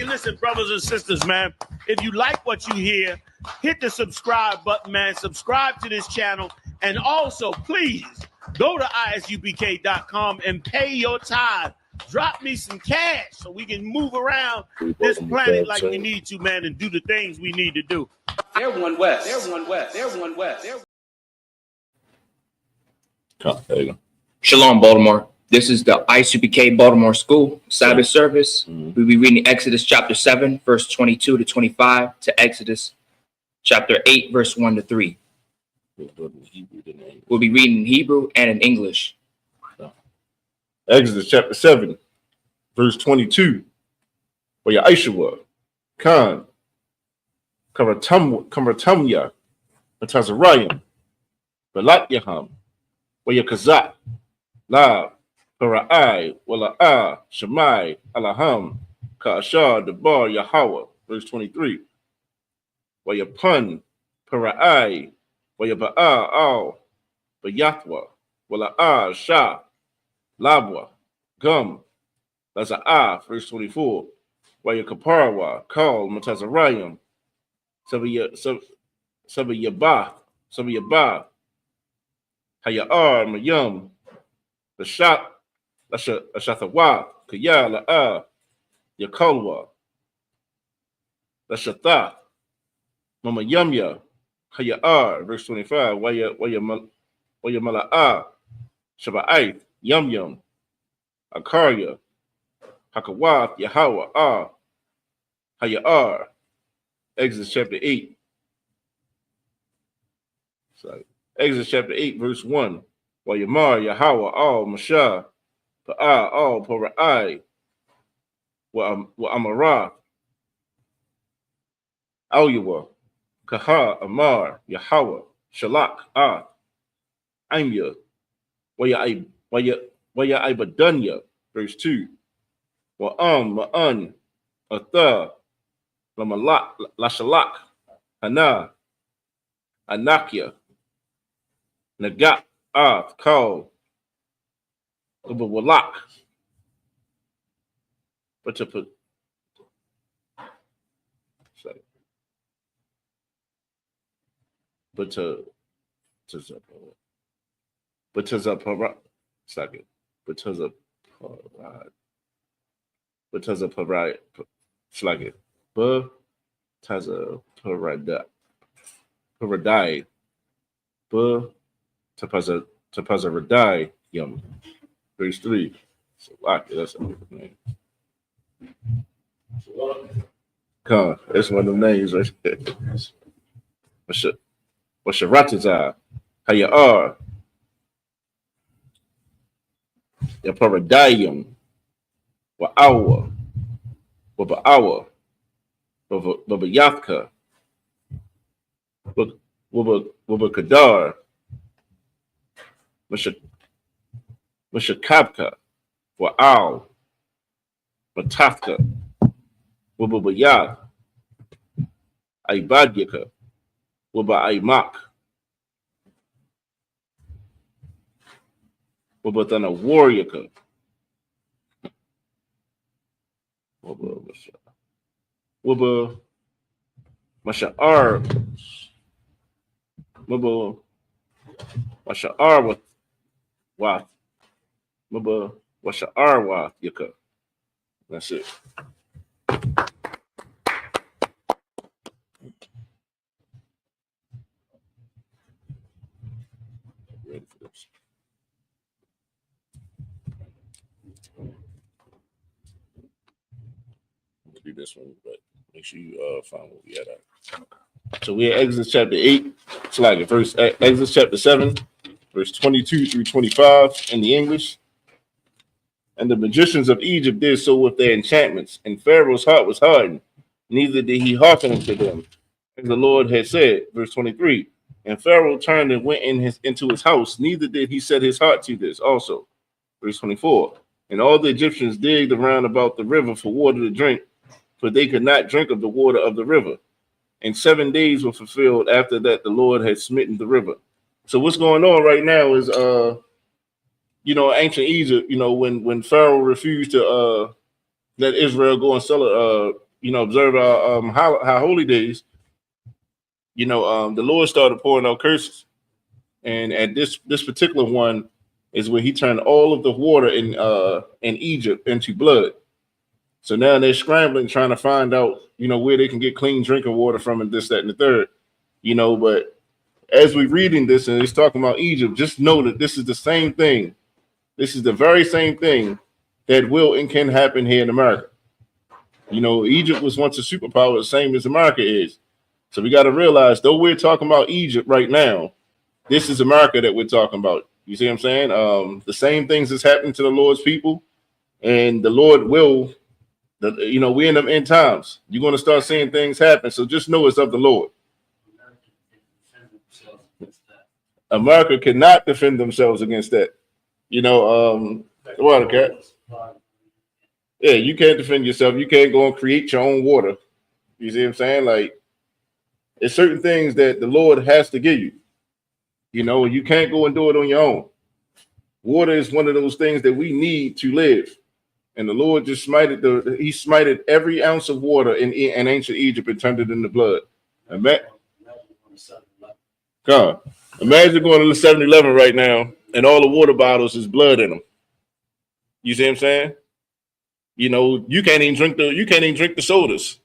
listen, brothers and sisters, man, if you like what you hear, hit the subscribe button, man. Subscribe to this channel. And also, please, go to isupk.com and pay your tithe. Drop me some cash so we can move around this planet like we need to, man, and do the things we need to do. They're one west. They're one west. They're one west. There you go. Shalom, Baltimore. This is the ISUPK Baltimore School Sabbath service. We'll be reading Exodus chapter 7, verse 22 to 25 to Exodus chapter 8, verse 1 to 3. We'll be reading in Hebrew and in English. Exodus chapter 7, verse 22. Where Yeshua, Khan, Karatamya, Atazarayim, Balat Yaham, where Kazat, La, Para'ai, Wala'ah, Shemai, Alaham, Ka'ashar, Debar, Yahweh, verse 23. Where Pun, Para'ai, where Ba'ah, Al, Bayathwa, Wala'ah, Shah, Labwa, Gum, Laza'ah, verse 24. Waya Kaparawa, Kal, Matazarayim, Sabayabath, Hayar, Mayum, Lashathawa, Kaya, La'a, Yakalwa, Lashatha, Mama Yumya, Hayar, verse 25. Waya Mala'ah, Shaba'ith, Yum, Akarya, Hakawath, Yahweh, Hayar, Exodus chapter 8. Sorry. Exodus chapter 8, verse 1. Wayamar, Yahweh, Mashah, Pa'ah, Pora'ai, Wa Amarath, Al-Yawa, Kaha, Amar, Yahweh, Shalak, Aimya, Waya Ibadunya, verse 2. Ma'an, Atha, Lashalak, Hana, Anakia, Nagat, Kal, Ubawalak, Paradai, Tapazaradai, Yum, verse 3. So, that's a name. God, that's one of them names right there. Washaratazah, Hayar, Yaparadayum, Wa'awa, Waba'awa, Babayathka, Wabakadar, Mashakabka, Wa'al, Matafka, Wababayah, Aibadyaka, Waba'aimak, Wabatana Warriorka, Waba Masha'ar, Waba Masha'ar with Wath, Waba Masha'ar Wath Yaka. That's it. Ready for this. Do this one, but make sure you find what we had at. So we're at Exodus chapter 8. It's like Exodus chapter 7, verse 22 through 25 in the English. And the magicians of Egypt did so with their enchantments, and Pharaoh's heart was hardened, neither did he hearken unto them, as the Lord had said. Verse 23. And Pharaoh turned and went into his house, neither did he set his heart to this also. Verse 24. And all the Egyptians digged around about the river for water to drink, for they could not drink of the water of the river. And 7 days were fulfilled after that the Lord had smitten the river. So what's going on right now is, ancient Egypt, when Pharaoh refused to let Israel go and observe our our holy days, the Lord started pouring out curses. And at this particular one is where he turned all of the water in Egypt into blood. So now they're scrambling, trying to find out, where they can get clean drinking water from, and this, that, and the third. But as we're reading this and it's talking about Egypt, just know that this is the same thing. This is the very same thing that will and can happen here in America. Egypt was once a superpower, the same as America is. So we got to realize, though we're talking about Egypt right now, this is America that we're talking about. You see what I'm saying? The same things that's happening to the Lord's people, and the Lord will, we're in them end times. You're going to start seeing things happen. So just know it's of the Lord. America cannot defend themselves against that. Water cat. Yeah, you can't defend yourself. You can't go and create your own water. You see what I'm saying? Like, it's certain things that the Lord has to give you. You can't go and do it on your own. Water is one of those things that we need to live. And the Lord just smited every ounce of water in ancient Egypt and turned it into blood. God, imagine going to the 7-Eleven right now and all the water bottles is blood in them. You see what I'm saying? You can't even drink the sodas.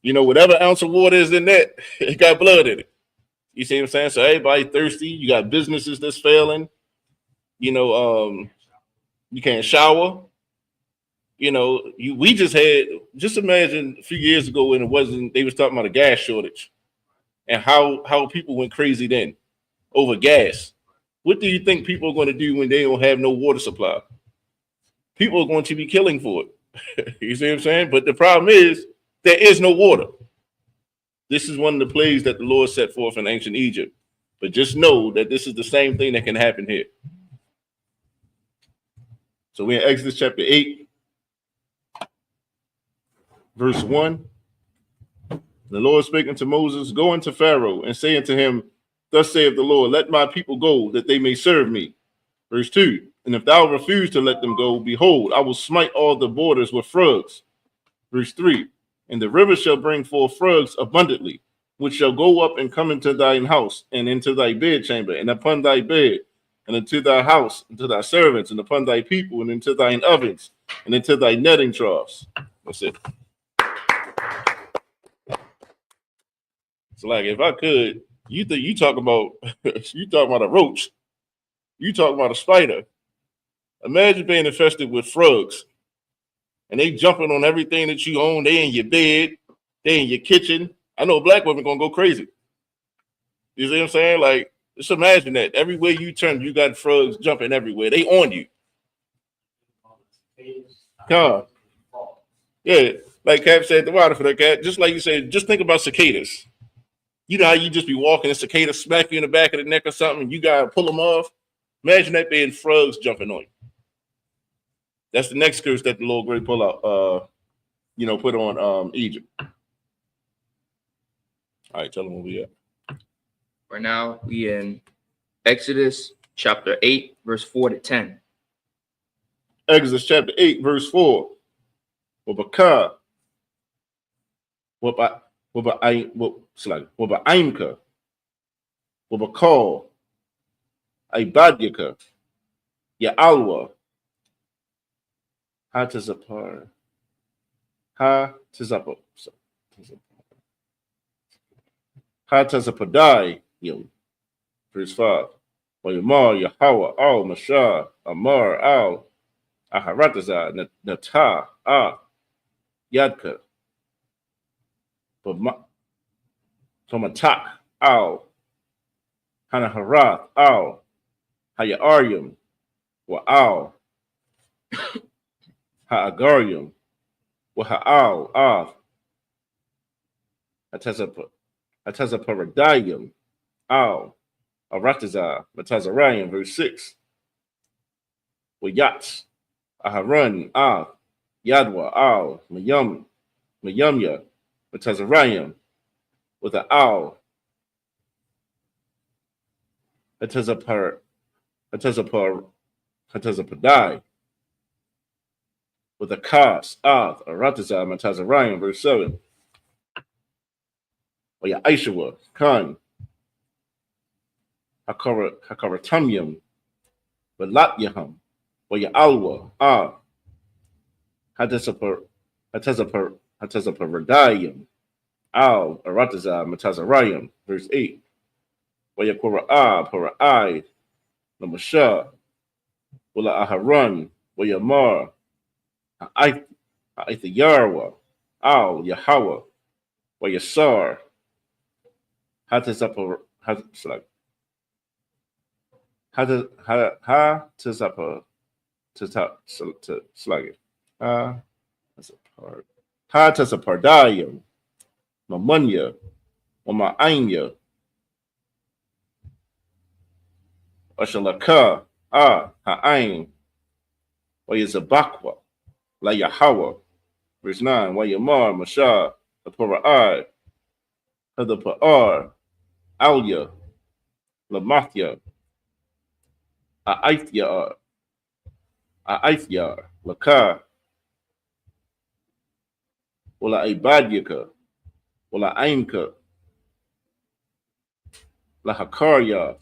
Whatever ounce of water is in that, it got blood in it. You see what I'm saying? So everybody thirsty. You got businesses that's failing. You can't shower. We just imagine a few years ago when they was talking about a gas shortage and how people went crazy then over gas. What do you think people are going to do when they don't have no water supply? People are going to be killing for it. You see what I'm saying? But the problem is there is no water. This is one of the plagues that the Lord set forth in ancient Egypt. But just know that this is the same thing that can happen here. So we're in Exodus chapter 8, verse 1. The Lord spake unto Moses, go unto Pharaoh and say unto him, thus saith the Lord, let my people go, that they may serve me. Verse 2. And if thou refuse to let them go, behold, I will smite all the borders with frogs. Verse 3. And the river shall bring forth frogs abundantly, which shall go up and come into thine house, and into thy bedchamber, and upon thy bed, and into thy house, and to thy servants, and upon thy people, and into thine ovens, and into thy netting troughs. That's it. So, like, if I could, you talk about a roach, you talk about a spider. Imagine being infested with frogs, and they jumping on everything that you own. They in your bed, they in your kitchen. I know black women gonna go crazy. You see what I'm saying? Like, just imagine that. Everywhere you turn, you got frogs jumping everywhere. They on you. Come on. Yeah, like Cap said, the water for that cat. Just like you said, just think about cicadas. You know how you just be walking and cicadas smack you in the back of the neck or something, and you gotta pull them off. Imagine that being frogs jumping on you. That's the next curse that the Lord great pull out, put on Egypt. All right, tell them where we at. Right now, we in Exodus chapter 8, verse 4 to 10. Exodus chapter 8, verse 4. Wabakah. Waba'imka. Wabakal. Ibadyaka. Ya'alwa. Hatazapar. Hatazapadai. Verse 5. Wayamar, Yahweh, Al, Mashah, Amar, Al, Aharataza, Nata, Yadka. Tomatak, Al, Hanaharath, Al, Hayaryum, Wa Al, Haagarium, Wa Ha'al, Av, Atazaparadayum, Al, Arataza, Matazarayim, verse 6. Wayats, Aharon, Av, Yadwa, Al, Mayumya, Matazarayim, with an Al, Atazapadai. with a Kas, Arataza, Matazarian, verse 7. Waya Aishawa, Khan, Hakaratamyam, Valatyaham, Waya Alwa, Hatazaparadayam, Al, Arataza, Matazarian, verse 8. Waya Kora Para'ai, Namasha, Wala Aharan, Waya Mar, Ha'ithayarwa, Al, Yahweh, Wayasar, Hatazapa, Hatazapardayam, Mamunya, Wama'anya, Ashalaka, Ha'ain, Wayazabakwa, La Yahweh, verse 9, Wayamar, Mashah, the Para'ai, the Pa'ar, Alya, Lamathya, A'ithyar, Laka, Wala Ibadyaka, Wala Ainka, La Hakarya,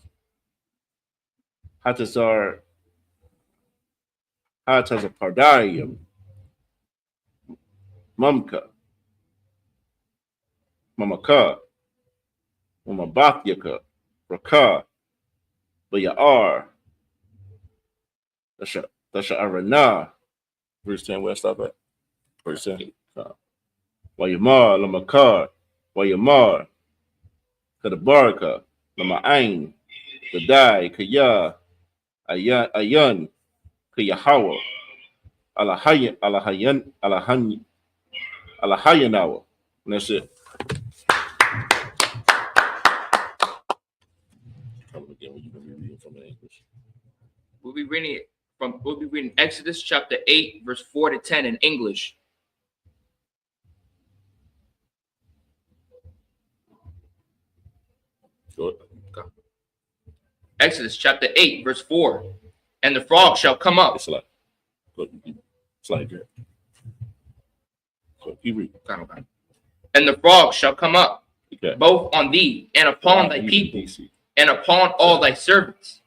Hatazapardayam, Mamka, Mamaka, Mamabathyaka, Raka, Bayar, Dasha Arana, verse 10, where I stop at? Verse 10. Wayamar, Lamakar, Wayamar, Kadabaraka, Lama'ain, Gadai, Kaya, Ayan, Kayahawa, Alahayanawa. And that's it. Again, you can be reading from the English. We'll be reading Exodus chapter 8, verse 4 to 10 in English. Go ahead. Exodus chapter 8, verse 4. And the frog shall come up. It's like, there. So keep reading. And the frog shall come up, Okay. both on thee and upon thy people, and upon all thy servants.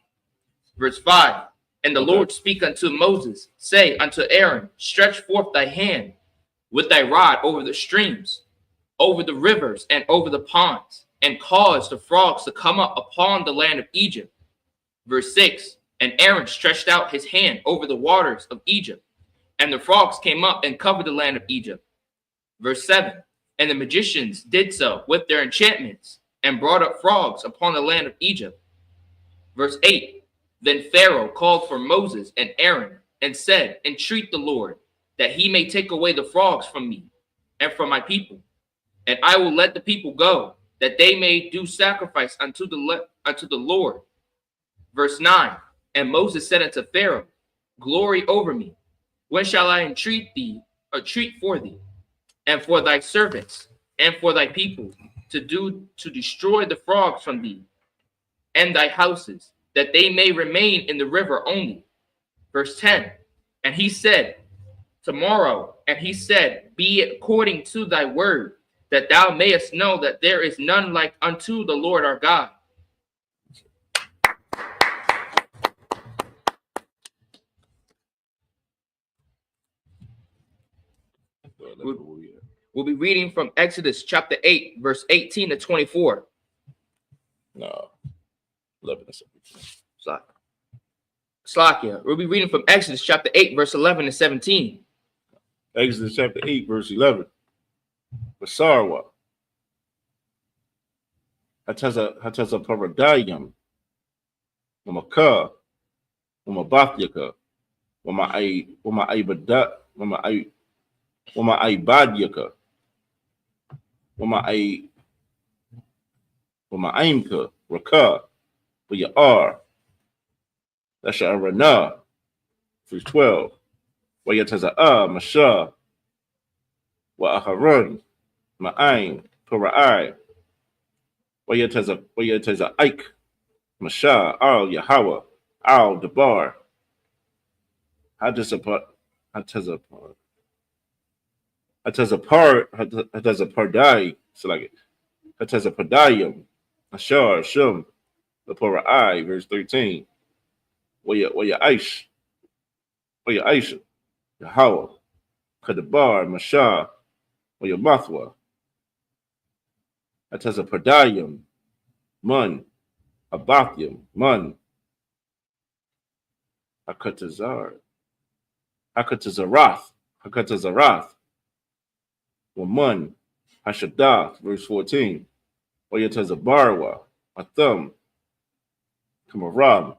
Verse 5. And the Lord speak unto Moses, say unto Aaron, stretch forth thy hand with thy rod over the streams, over the rivers, and over the ponds, and cause the frogs to come up upon the land of Egypt. Verse 6. And Aaron stretched out his hand over the waters of Egypt, and the frogs came up and covered the land of Egypt. Verse 7. And the magicians did so with their enchantments, and brought up frogs upon the land of Egypt. Verse 8. Then Pharaoh called for Moses and Aaron, and said, entreat the Lord, that he may take away the frogs from me, and from my people. And I will let the people go, that they may do sacrifice unto the Lord. Verse 9. And Moses said unto Pharaoh, glory over me. When shall I entreat for thee, and for thy servants, and for thy people, to destroy the frogs from thee, and thy houses, that they may remain in the river only? Verse 10. And he said, tomorrow. And he said, be it according to thy word, that thou mayest know that there is none like unto the Lord our God. We'll be reading from Exodus chapter 8, verse 18 to 24. No. 11 to 17. Slakia. We'll be reading from Exodus chapter 8, verse 11 to 17. Exodus chapter 8, verse 11. Basarwa. Hataza Paradayam. Mamaka. Mamabathyaka. Wama'aibadyaka. Wama'aimka. Raka. Bayar. Dasha Arana. Verse 12. Wayataza'a Masha. Wa Aharon. Ma'ain. Para'ai. Wayataza Ike. Masha. Al Yahweh. Al Dabar. Hatazapar. Hatazapardai, so like it. Hatazapardayim, Ashar, Shum, Lapora I, verse 13. Waya Aish, Waya Aisha, Yahweh, Kadabar, Mashah, Waya Mathwa, Hatazapardayim, Mun, Abathyam, Mun, Hakatazar, Hakatazarath, Wamun, Hashadath, verse 14. Oyatazabarwa, Athum, Kamarum,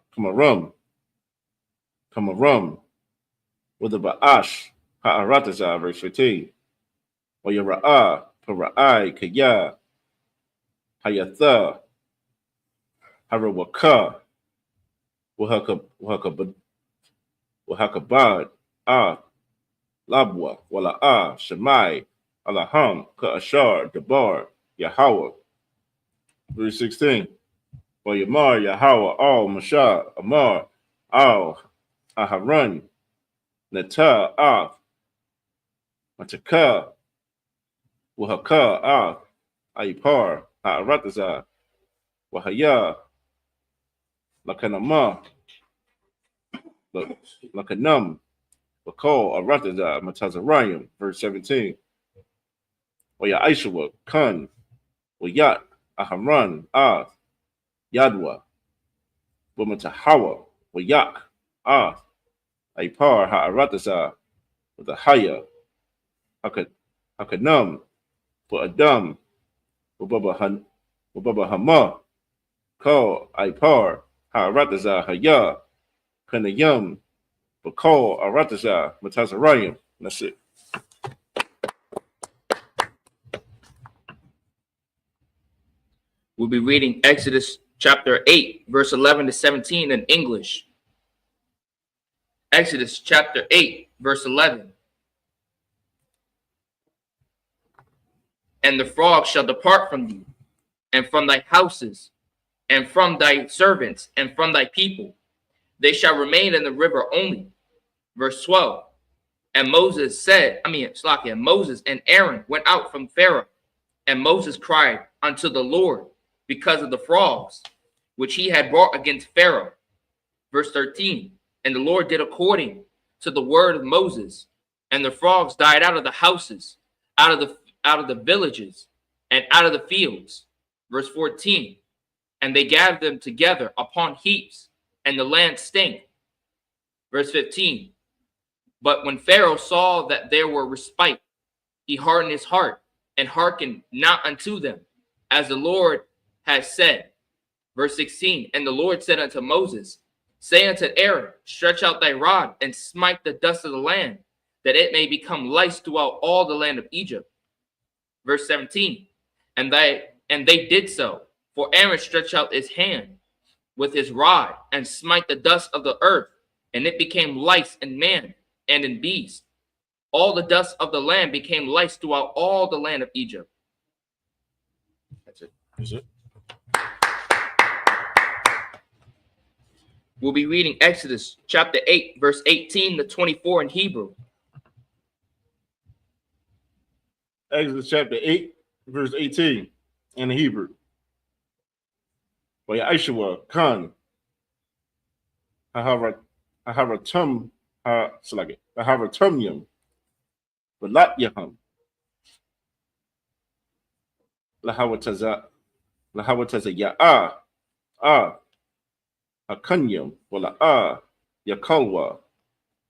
with the Ba'ash, Ha'arataza, verse 15. Oyara'a, Para'ai, Kaya, Hayatha, Harawaka, Wahakabad, Labwa, Wala'a, Shemai, Alaham, Ka'ashar, Dabar, Yahweh. Verse 16. Yamar, Yahweh, Al, Mashah, Amar, Al, Aharon, Nata, Af, Mataka, Wahaka, Af, Aipar, Ha'arataza, Wahaya, Lakanama, Lakanam, Wakal, Arataza, Matazarayim, verse 17. Waya Aishawa, Kun, Wayat, Aharon, Af, Yadwa, Wamatahawa, Wayak, Af, Aipar, Ha'arataza, with a Haya, Hakanam, for Adam, Wababa Hama, Call, Aipar, Ha'arataza, Haya, Kanayam, Bakal, Arataza, Matazarayim. That's it. We'll be reading Exodus chapter 8, verse 11 to 17 in English. Exodus chapter 8, verse 11. And the frog shall depart from thee, and from thy houses, and from thy servants, and from thy people. They shall remain in the river only. Verse 12. And Moses and Aaron went out from Pharaoh, and Moses cried unto the Lord because of the frogs, which he had brought against Pharaoh. Verse 13. And the Lord did according to the word of Moses, and the frogs died out of the houses, out of the villages, and out of the fields. Verse 14. And they gathered them together upon heaps, and the land stank. Verse 15. But when Pharaoh saw that there were respite, he hardened his heart, and hearkened not unto them, as the Lord has said. Verse 16. And the Lord said unto Moses, say unto Aaron, stretch out thy rod, and smite the dust of the land, that it may become lice throughout all the land of Egypt. Verse 17. And they did so, for Aaron stretched out his hand with his rod, and smite the dust of the earth, and it became lice in man and in beast. All the dust of the land became lice throughout all the land of Egypt. That's it. Is it? We'll be reading Exodus chapter 8, verse 18 to 24 in Hebrew. Exodus chapter 8, verse 18 in the Hebrew. Aishawa, Khan, Haharatumyum, Balatyahum, Lahawataza Ya'a, Hakanyum, Wala'a, Yakalwa,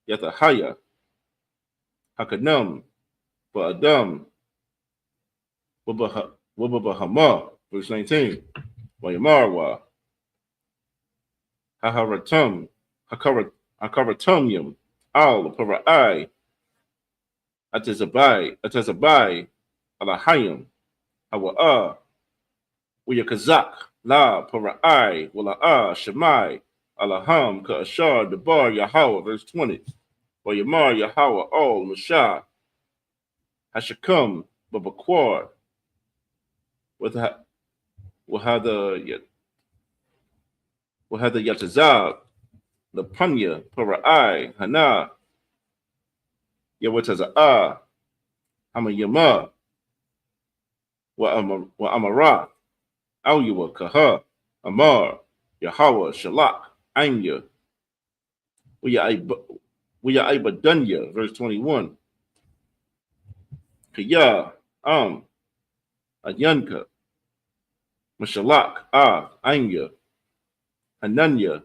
Yatahaya, Hakanum, Ba'adam, Wabahama, verse 19. Wayamarwa, Hakaratumyum, Al, Para'ai, Atazabai, Alahayim, Hawa'a, Uyakazak, La, Para'ai, Wala'a, Shemai, Alaham, Ka'ashar, Debar, Yahweh, verse 20. Wayamar, Yahweh, Al, Mashah, Hashakum, Babakwar, with the Yatazab, the Panya, Para'ai, Hana, Yawataza'a, Hamayama, wa Amara, Aluwa Kaha, Amar, Yahweh, Shalak, Anya, Dunya, verse 21. Kaya, Ayanka, Mashalak, Anya, Hananya,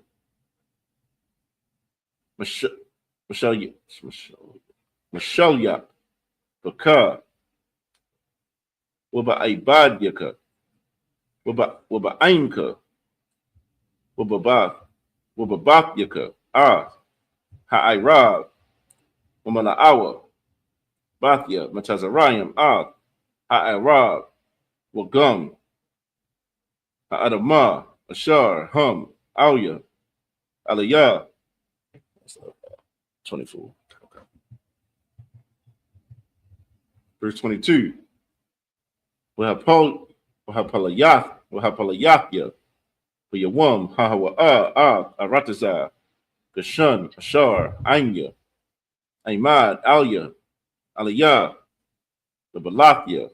Mashalya, Baka, Waba Ibadyaka, Waba Ainka, Waba Bakyaka, Ha'irab, Wamana'awa, Bathya, Matazarayim, Ha'irab, Wagum, Ha'adamah, Ashar, Hum, Alya, Aliyah. 24. Okay. Verse 22. Wahapalayah, Wahapalayathya, Wayawam, Hahawa, Arataza, Gashun, Ashar, Anya, Aimad, Alya, Aliyah, the Balathya,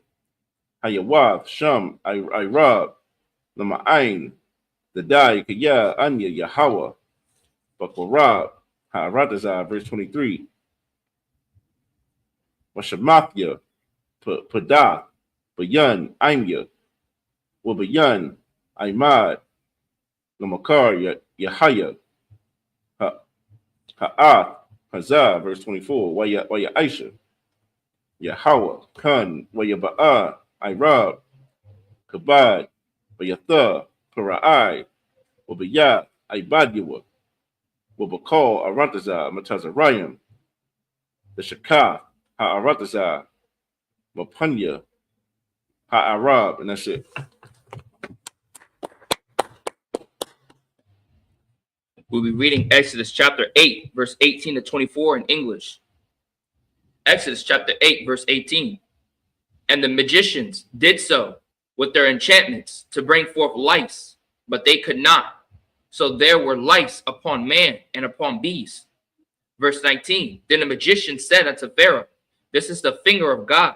Hayawath, Sham, Irab, Lama'ain, the Dai, Kaya, Anya, Yahawa, Bakorab, Ha'aratazah, verse 23. Washamathya, Padath, Bayan, Aimya, Wabayan, Aimad, Lamakar, Yahaya, Ha'ath, Hazah, verse 24. Waya Aisha, Yahawa, Khan, Wayaba'a, Irab, Kabad, Wayatha, Para'ai, Wabayat, Ibadyawa, Wabakal, Arantazah, Matazarayim, the Shakah, Ha'aratazah, Mapunya, Ha'arab, and that's it. We'll be reading Exodus chapter 8, verse 18 to 24 in English. Exodus chapter 8, verse 18. And the magicians did so with their enchantments to bring forth lice, but they could not. So there were lice upon man and upon beast. Verse 19. Then the magician said unto Pharaoh, this is the finger of God.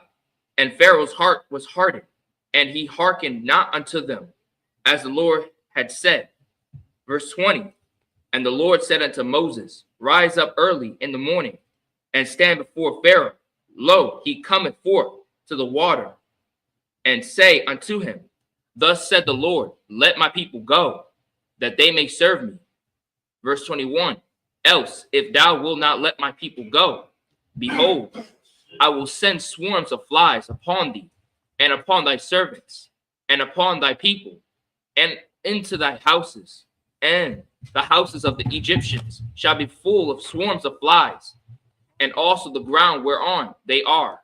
And Pharaoh's heart was hardened, and he hearkened not unto them, as the Lord had said. Verse 20. And the Lord said unto Moses, rise up early in the morning, and stand before Pharaoh. Lo, he cometh forth to the water, and say unto him, thus said the Lord, let my people go, that they may serve me. Verse 21. Else, if thou wilt not let my people go, behold, I will send swarms of flies upon thee, and upon thy servants, and upon thy people, and into thy houses, and the houses of the Egyptians shall be full of swarms of flies, and also the ground whereon they are.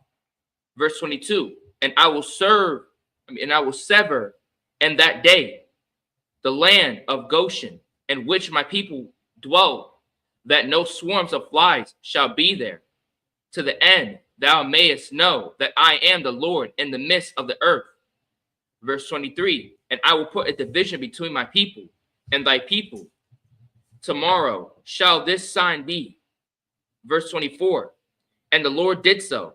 Verse 22. And I will sever in that day the land of Goshen, in which my people dwell, that no swarms of flies shall be there, to the end thou mayest know that I am the Lord in the midst of the earth. Verse 23. And I will put a division between my people and thy people. Tomorrow shall this sign be. Verse 24. And the Lord did so.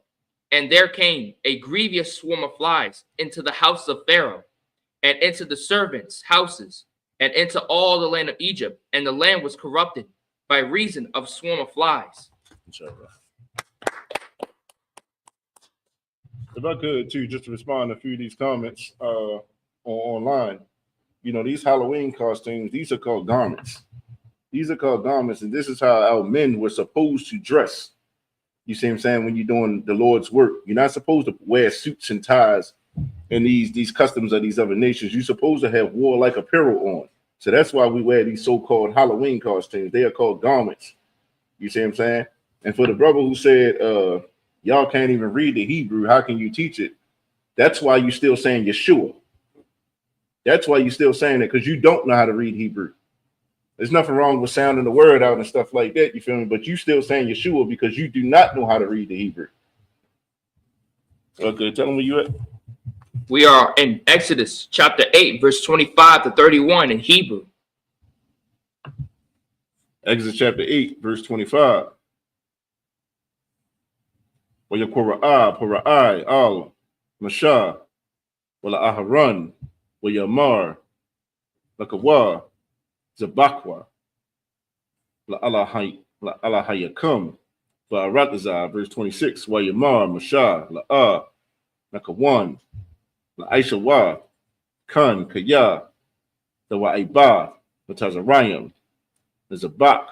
And there came a grievous swarm of flies into the house of Pharaoh, and into the servants' houses, and into all the land of Egypt. And the land was corrupted by reason of swarm of flies. If I could, too, just to respond to a few of these comments online. You know, these Halloween costumes, these are called garments. These are called garments, and this is how our men were supposed to dress. You see what I'm saying? When you're doing the Lord's work, you're not supposed to wear suits and ties and these customs of these other nations. You're supposed to have warlike apparel on. So that's why we wear these so-called Halloween costumes. They are called garments. You see what I'm saying? And for the brother who said, y'all can't even read the Hebrew, how can you teach it? That's why you're still saying Yeshua. That's why you're still saying it, because you don't know how to read Hebrew. There's nothing wrong with sounding the word out and stuff like that, you feel me? But you still saying Yeshua because you do not know how to read the Hebrew. Okay, tell them where you at. We are in Exodus chapter 8, verse 25 to 31 in Hebrew. Exodus chapter 8, verse 25. Pora'ai, Al, Masha, Wala Aharon, Wayamar, Lakawa, Zabakwa, La Alahayakum, Ba'arataza, verse 26, Wayamar, Masha, La Nakawan, La Aishawa, Kun, Kaya, the Wa'ibah, Matazarayim, the Zabak,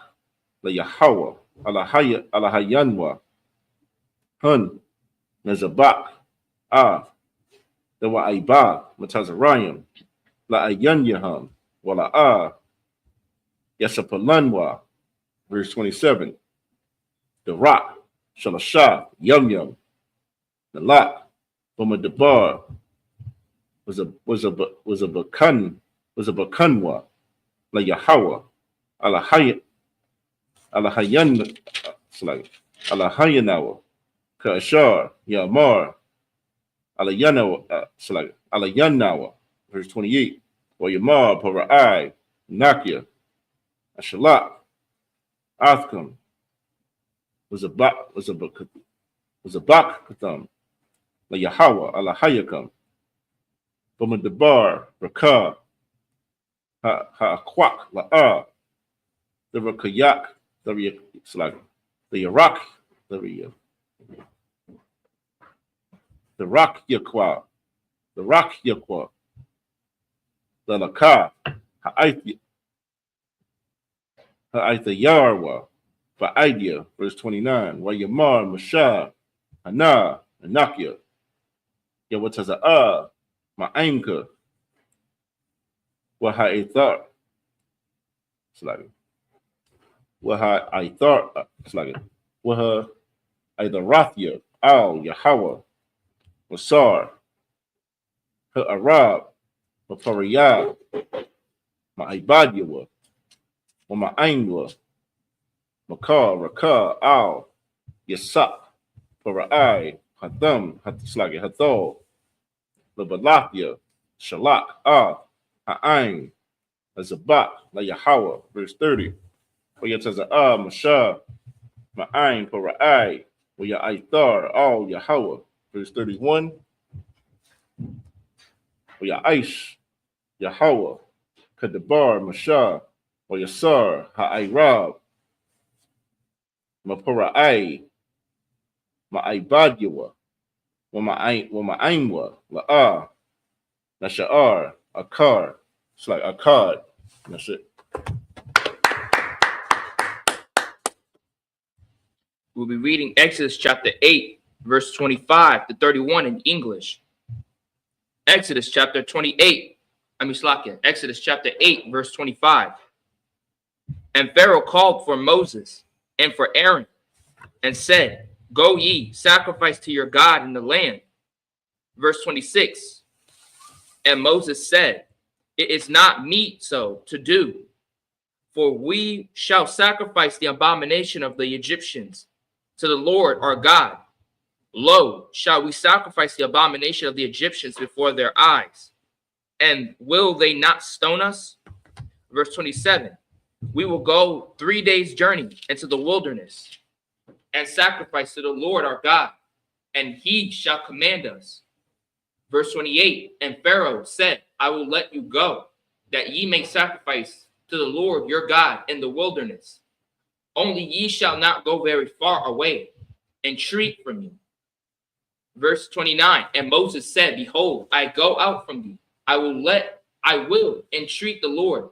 La Yahawa, Alahayanwa, Hun, the Zabak, the Wa'ibah, Matazarayim, La Ayanyaham, Wala Yasapalanwa, verse 27, the Rock, Shalasha, Yum, the Lak, Bumadabar, was a bakanwa, la Yahawa, alahayanawa, Kashar, Yamar, alayanawa, verse 28, or Yamar, Para'ai, Nakia, Ashalak, Athkam, was a bakkatham, la Yahawa, alahayakam, Bumadabar, Rakah, Ha'akwak, La'a, the Rakayak, the Yarak, the Rak Yakwa, the Rak Yakwa, the Laka, Ha'aitha Yarwa, Fa'idya, verse 29, Wayamar, Mashah, Hana, Anakia, Yawataza'a, Ma'anka, Waha'ithar, Waha'ithar, Waha Idarathia, Al Yahweh, Wasar, Ha'arab, Mapariyah, Ma'ibadyawa, Ma'ainwa, Makar, Rakah, Al, Yasak, Para'ai, Hadam, Hathal, Labalathia, Shalak, Ha'ain, Azabak, La Yahweh, verse 30. Wayataza'a, Mashah, Ma'ain, Para'ai, Waya'ithar, Al Yahweh, verse 31. Waya'aish, Yahweh, Kadabar, Mashah, Wayasar, Ha'airab, Mapara'ai, Ma'ibadyawa, Wama'ainwa, La'a, Nasha'ar, Akar. It's like Akkad. That's it. We'll be reading Exodus chapter 8, verse 25 to 31 in English. Exodus chapter 8, verse 25. And Pharaoh called for Moses and for Aaron and said, Go ye, sacrifice to your God in the land. Verse 26. And Moses said, It is not meet so to do, for we shall sacrifice the abomination of the Egyptians to the Lord our God. Lo, shall we sacrifice the abomination of the Egyptians before their eyes? And will they not stone us? Verse 27. We will go 3 days' journey into the wilderness and sacrifice to the Lord our God, and he shall command us. Verse 28. And Pharaoh said, I will let you go, that ye may sacrifice to the Lord your God in the wilderness. Only ye shall not go very far away. Entreat from you. Verse 29. And Moses said, Behold, I go out from thee. I will entreat the Lord,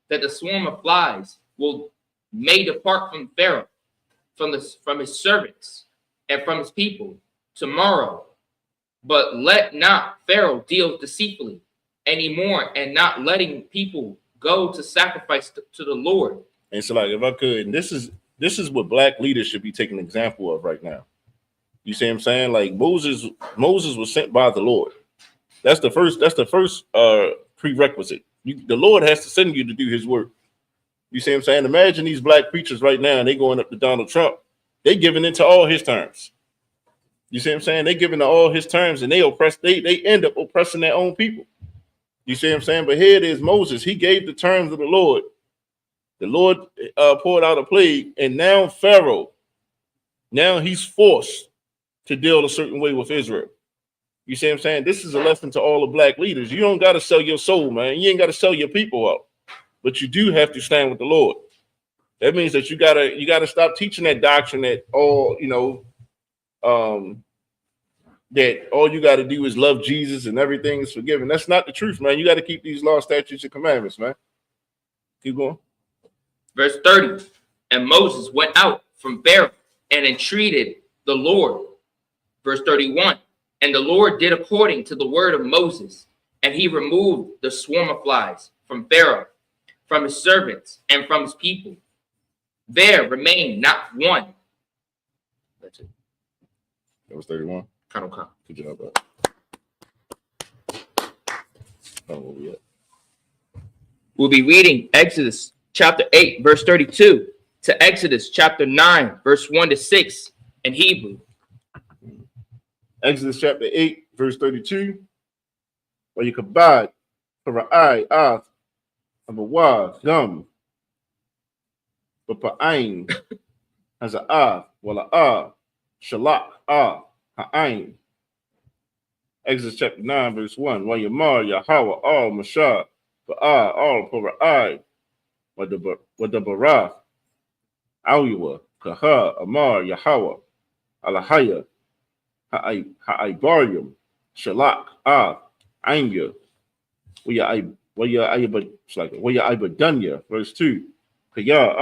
that the swarm of flies may depart from Pharaoh, from his servants, and from his people tomorrow. But let not Pharaoh deal deceitfully anymore, and not letting people go to sacrifice to the Lord. And so, like, if I could, and this is what black leaders should be taking an example of right now. You see what I'm saying? Like Moses was sent by the Lord. That's the first prerequisite. The Lord has to send you to do his work. You see what I'm saying? Imagine these black preachers right now, and they going up to Donald Trump. They giving into all his terms. You see what I'm saying? They giving to all his terms, and they end up oppressing their own people. You see what I'm saying? But here it is, Moses. He gave the terms of the Lord. The Lord poured out a plague, and now Pharaoh, now he's forced to deal a certain way with Israel. You see what I'm saying? This is a lesson to all the black leaders. You don't got to sell your soul, man. You ain't got to sell your people out, but you do have to stand with the Lord. That means that you gotta stop teaching that doctrine that that all you got to do is love Jesus and everything is forgiven. That's not the truth, man. You got to keep these laws, statutes, and commandments, man. Keep going. Verse 30. And Moses went out from Pharaoh and entreated the Lord. Verse 31. And the Lord did according to the word of Moses, and he removed the swarm of flies from Pharaoh, from his servants, and from his people. There remained not one. That's it. That was 31. Count. Good job, bro. Oh, where we at? We'll be reading Exodus chapter 8, verse 32 to Exodus chapter 9, verse 1 to 6 in Hebrew. Exodus chapter 8, verse 32. Where you kabad, para'ai, af, abawa, gum, bapa'ain, haza'af, wala'ah, shalak, ha'ain. Exodus chapter 9, verse 1. Wa yamar, Yahweh, all mashah, ba'ah, all para'ai, wadabarah, awiwa, kaha, amar, Yahweh, alahaya, ha'ibarium, shalak, anya, Waya'ibadunya, verse 2. Kaya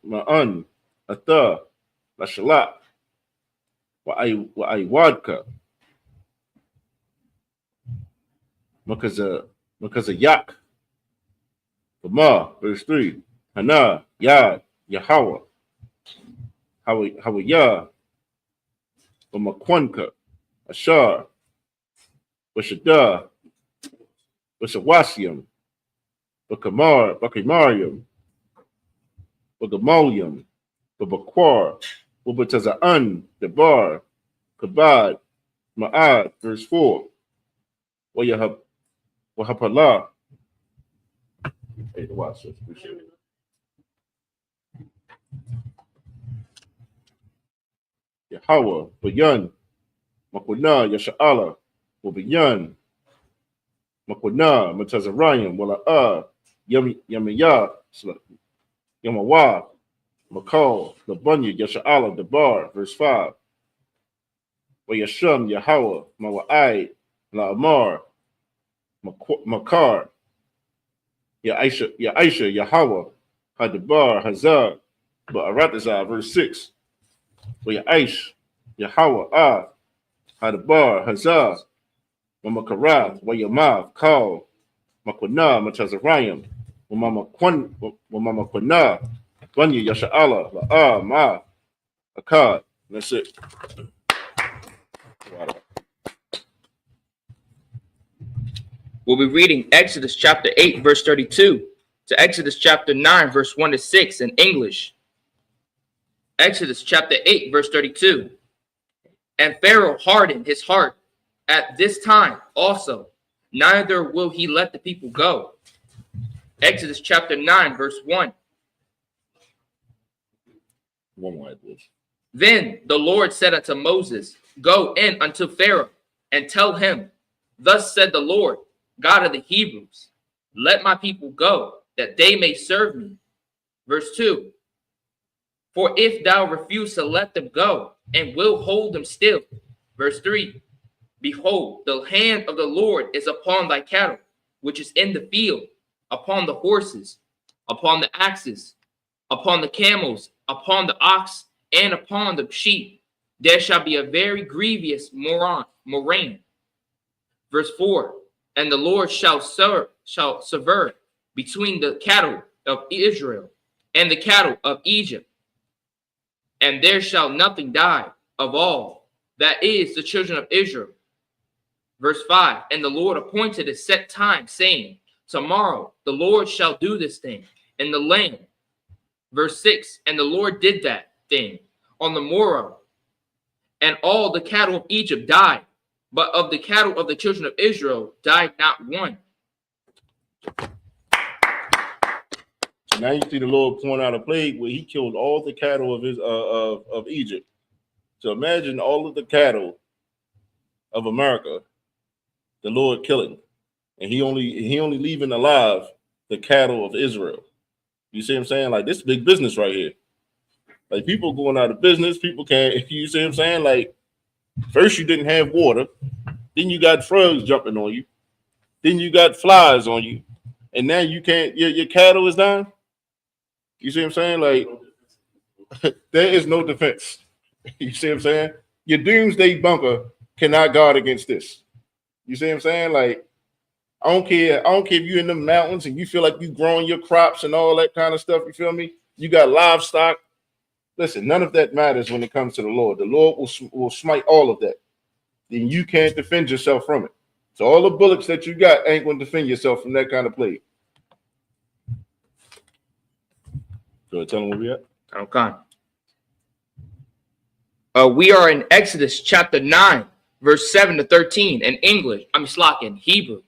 ma'an, atha, la shalak, wa'aiwadka, makazayak, Bama, verse 3. Hana, Yad, Yahweh, Hawaya, Bamakwanka, Ashar, Bashada, Bashawasium, Bakimarium, Bagamolium, Babakwar, Wabataza'an, Debar, Kabad, Ma'ad, verse 4. Wahapala. Hey, watch this. Appreciate it. Yahweh, Bayan, Makuna, Yasha'ala, Wabayan, Makuna, Matazarayim, Wala'a, Yamaya, Yamawa, Makal, Labunya, Yasha'ala, Debar, verse 5. Wayasham, Yahweh, Mawa'ai, La'amar, Makar, Ya'isha, Yahweh, Hadabar, Hazar, Ba'aratazah, verse 6. Ya'aish, Yahweh, Hadabar, Hazar, Mamakarath, Wayamav, Kal, Makwana, Matazarayim, Wamamakwana, Bunya, Yasha'ala, La'a, Ma, Akkad. That's it. We'll be reading Exodus chapter 8, verse 32 to Exodus chapter 9, verse 1 to 6 in English. Exodus chapter 8, verse 32. And Pharaoh hardened his heart at this time also, neither will he let the people go. Exodus chapter 9, verse 1. One more, please. Then the Lord said unto Moses, Go in unto Pharaoh, and tell him, Thus said the Lord, God of the Hebrews, let my people go, that they may serve me. Verse 2. For if thou refuse to let them go, and will hold them still. Verse 3. Behold, the hand of the Lord is upon thy cattle, which is in the field, upon the horses, upon the axes, upon the camels, upon the ox, and upon the sheep. There shall be a very grievous moraine. Verse 4. And the Lord shall sever between the cattle of Israel and the cattle of Egypt. And there shall nothing die of all, that is the children of Israel. Verse 5. And the Lord appointed a set time, saying, Tomorrow the Lord shall do this thing in the land. Verse 6. And the Lord did that thing on the morrow. And all the cattle of Egypt died, but of the cattle of the children of Israel died not one. So now you see the Lord point out a plague where he killed all the cattle of Egypt. So imagine all of the cattle of America, the Lord killing, and he only leaving alive the cattle of Israel. You see what I'm saying? Like, this big business right here. Like, people going out of business. People can't. You see what I'm saying? Like, first you didn't have water, then you got frogs jumping on you, then you got flies on you, and now you can't. Your cattle is down. You see what I'm saying? Like, there is no defense. You see what I'm saying? Your doomsday bunker cannot guard against this. You see what I'm saying? Like, I don't care if you're in the mountains and you feel like you growing your crops and all that kind of stuff. You feel me? You got livestock. Listen, none of that matters when it comes to the Lord. The Lord will smite all of that. Then you can't defend yourself from it. So all the bullets that you got ain't going to defend yourself from that kind of plague. Go ahead, tell them where we at. Okay. We are in Exodus chapter 9, verse 7 to 13 in English. In Hebrew.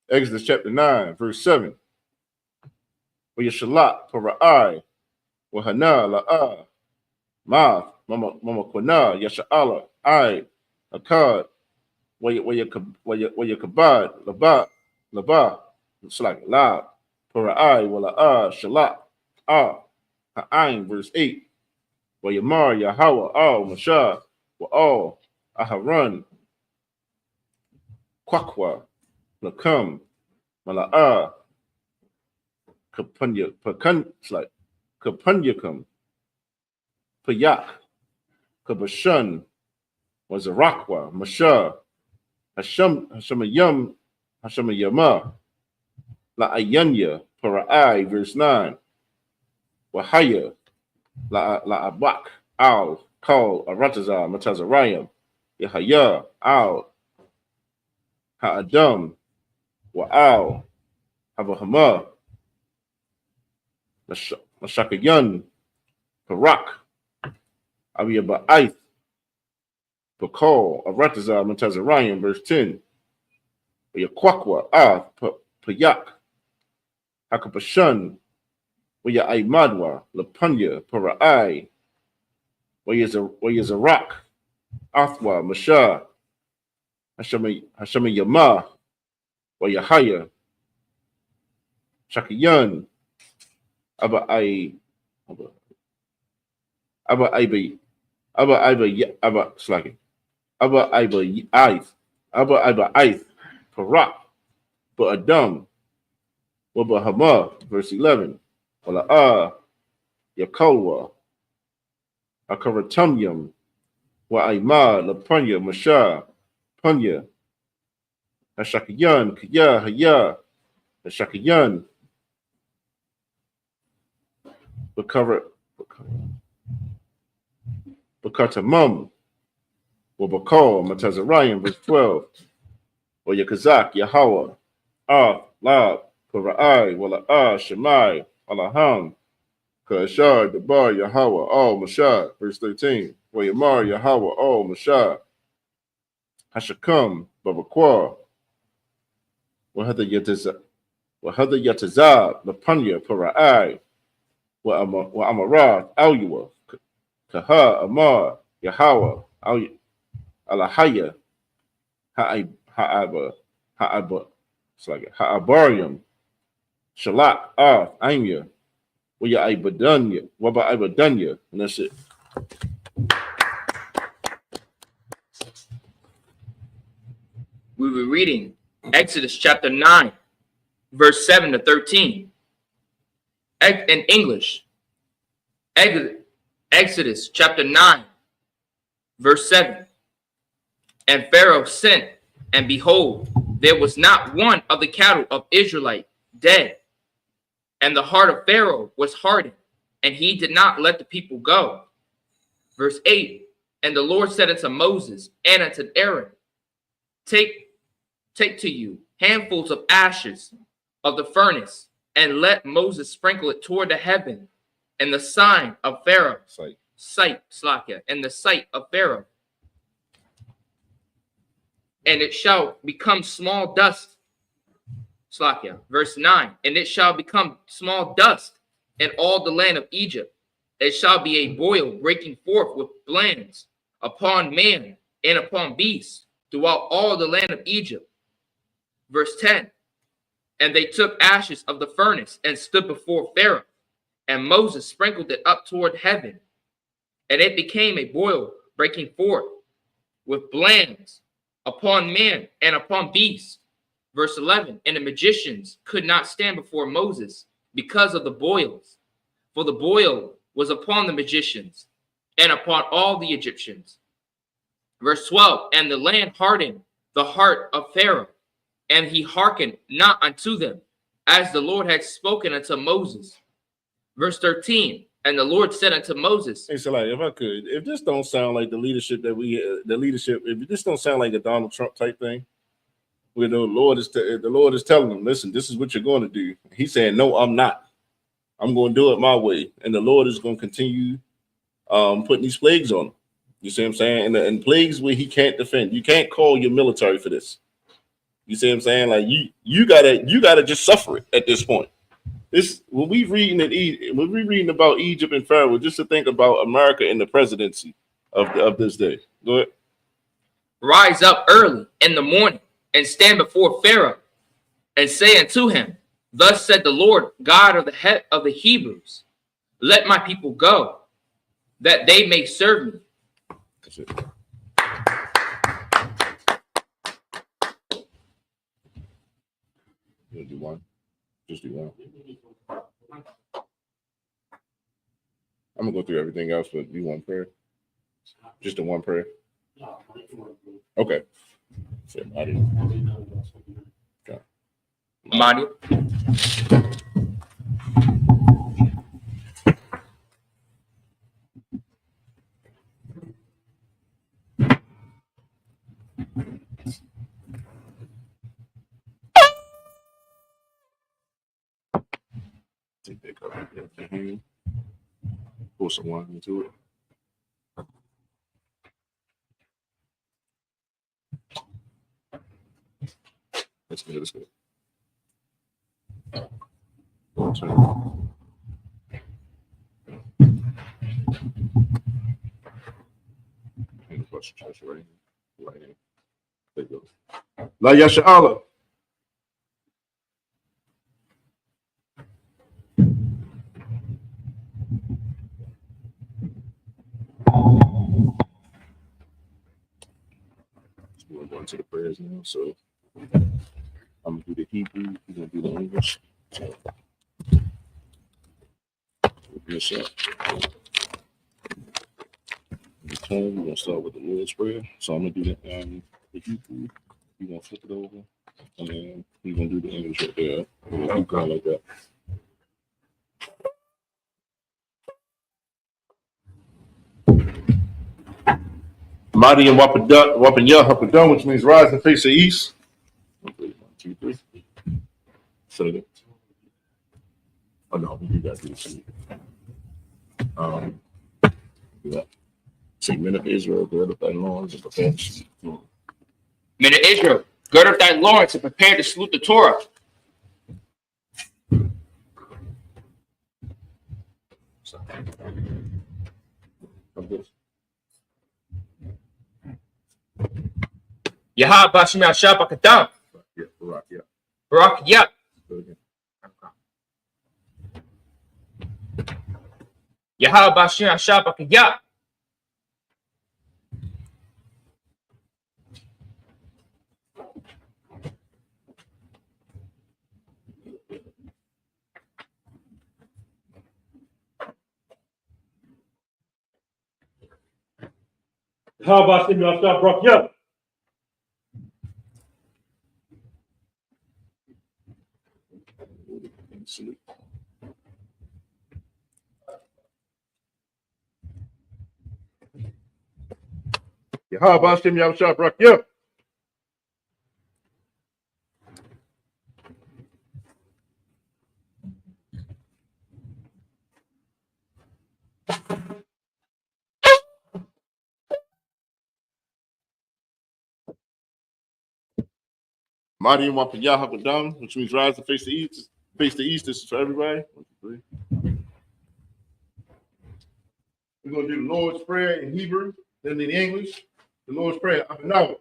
Exodus chapter 9, verse 7. Yeshalak para'ai, wahana la'ah, ma'af, mama kwana, yasha'ala, ai, akad, wayakabad, laba, it's like la, para'ai, wala'ah, shalak, ha'ain, verse 8. Wayamar, Yahweh, Mashah, wa'al, aharon, kwakwa, lakam, mala'ah, Kapunyakam, Payak, Kabashan, Wazarakwa, Mashah, Hashamayama, La'ayanya, Para'ai, verse 9, Wahaya, La'abak, Al, Kal, Aratazar, Matazarayam, Yahaya, Al, Ha'adam, Wa'al, Habahama, Mashakayan, Parak, Abiyaba'aith, Pakal, Aratazar, Matazarayam, verse 10, Yakwakwa, Payak, Hakapashan, Waya Aimadwa, Lapunya, Para'ai, Wayazarak, Athwa, Mashah, Hashamayama, Wayahaya, Shakayan, Abba Aibi, Parak, Ba'adam, Wabahama, verse 11, Wala'ah, Yakalwa, Akaratumyam, Wa'aima, Lapunya, Mashah, Punya, Hashakayan, Kaya, Haya, Hashakayan, Bakatamum, Wabakal, Matazarayam, verse 12, Yakazak, Yahweh, Lab, Para'ai, Wala'ah, Shemai, Alaham, Kashar, Dabar, Yahweh, Mashah, verse 13, Wayamar, Yahweh, Mashah, Hashakam, Babakwa, Wahada Yatazab, Lapunya, Para'ai, Wa'amarath, Alua, Kaha, Amar, Yahweh, Alahaya, Ha'abarium, Shalak, Anya, Waba Ibadanya, and that's it. We were reading Exodus chapter 9, verse 7 to 13. In English, Exodus chapter 9, verse 7. And Pharaoh sent, and behold, there was not one of the cattle of Israelite dead. And the heart of Pharaoh was hardened, and he did not let the people go. Verse 8. And the Lord said unto Moses and unto Aaron, Take to you handfuls of ashes of the furnace, and let Moses sprinkle it toward the heaven, and the sign of Pharaoh, and the sight of Pharaoh. And it shall become small dust. Verse 9. And it shall become small dust in all the land of Egypt. It shall be a boil breaking forth with blains upon man and upon beast throughout all the land of Egypt. Verse 10. And they took ashes of the furnace and stood before Pharaoh, and Moses sprinkled it up toward heaven, and it became a boil breaking forth with blains upon man and upon beast. Verse 11. And the magicians could not stand before Moses because of the boils, for the boil was upon the magicians and upon all the Egyptians. Verse 12. And the land hardened the heart of Pharaoh, and he hearkened not unto them, as the Lord had spoken unto Moses. Verse 13. And the Lord said unto Moses. Hey, so like, if I could, if this don't sound like the leadership that if this don't sound like a Donald Trump type thing, where the Lord is telling them, listen, this is what you're going to do. He's saying, no, I'm not. I'm going to do it my way, and the Lord is going to continue putting these plagues on him. You see what I'm saying? And plagues where he can't defend. You can't call your military for this. You see what I'm saying? Like you gotta just suffer it at this point. This when we reading about Egypt and Pharaoh, just to think about America and the presidency of this day. Go ahead. Rise up early in the morning and stand before Pharaoh, and say unto him, Thus said the Lord God of the Hebrews, Let my people go, that they may serve me. That's it. Do one. Just do one. I'm gonna go through everything else, but do one prayer. Just the one prayer. Okay. Okay. Mario. Take that cup out there. Pour some wine into it. That's good. That's good. Turn. And the first church right here. Right here. There you go. La Yasha Allah. We're going to the prayers now, so I'm gonna do the Hebrew, we're gonna do the English. So this up. The tone, we're gonna start with the Lord's Prayer. So I'm gonna do the Hebrew, we're gonna flip it over, and then we're gonna do the English right there. We're gonna keep going like that. Mighty and Wapadah, which means rise and face the east. 1, 2, 3. So that. Oh no, you guys do this. Yeah. Say, men of Israel, gird up thy loins and prepare to salute the Torah. Men of Israel, gird up thy loins and prepare to salute the Torah. Yahab Bashim Yashab Akadam. Yeah, Barak, yeah. Barak, yeah. Yahab Bashim Yashab Akadam. How about him? I'll start Brock. Yeah. How about him? Y'all shot Brock. Yeah. Mighty and Wapayah Hakadam, which means rise and face the east. Face the east. This is for everybody. 1, 2, 3. We're going to do the Lord's Prayer in Hebrew, then in English. The Lord's Prayer. Now,